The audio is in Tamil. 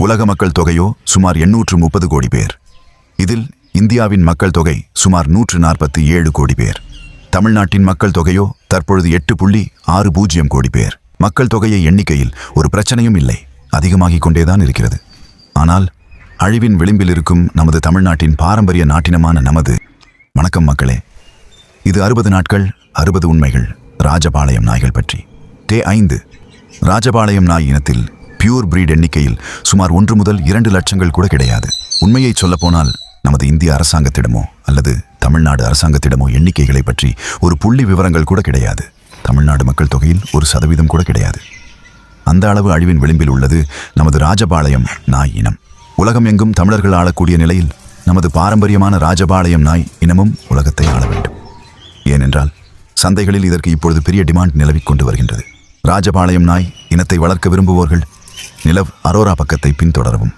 உலக மக்கள் தொகையோ சுமார் 830 கோடி பேர். இதில் இந்தியாவின் மக்கள் தொகை சுமார் 147 கோடி பேர். தமிழ்நாட்டின் மக்கள் தொகையோ தற்பொழுது 8.60 கோடி பேர். மக்கள் தொகையை எண்ணிக்கையில் ஒரு பிரச்சனையும் இல்லை, அதிகமாகிக் கொண்டேதான் இருக்கிறது. ஆனால் அழிவின் விளிம்பில் இருக்கும் நமது தமிழ்நாட்டின் பாரம்பரிய நாட்டினமான நமது. வணக்கம் மக்களே, இது 60 நாட்கள் 60 உண்மைகள் ராஜபாளையம் நாய்கள் பற்றி. டே 5. ராஜபாளையம் நாய் இனத்தில் பியூர் பிரீட் எண்ணிக்கையில் சுமார் 1 முதல் 2 லட்சங்கள் கூட கிடையாது. உண்மையை சொல்லப்போனால் நமது இந்திய அரசாங்கத்திடமோ அல்லது தமிழ்நாடு அரசாங்கத்திடமோ எண்ணிக்கைகளை பற்றி ஒரு புள்ளி விவரங்கள் கூட கிடையாது. தமிழ்நாடு மக்கள் தொகையில் 1% கூட கிடையாது. அந்த அளவு அழிவின் விளிம்பில் உள்ளது நமது ராஜபாளையம் நாய் இனம். உலகம் எங்கும் தமிழர்கள் ஆளக்கூடிய நிலையில் நமது பாரம்பரியமான ராஜபாளையம் நாய் இனமும் உலகத்தை ஆள வேண்டும். ஏனென்றால் சந்தைகளில் இதற்கு இப்பொழுது பெரிய டிமாண்ட் நிலவிக் கொண்டு வருகின்றது. ராஜபாளையம் நாய் இனத்தை வளர்க்க விரும்புவோர்கள் நிலவ் அரோரா பக்கத்தை பின்தொடரவும்.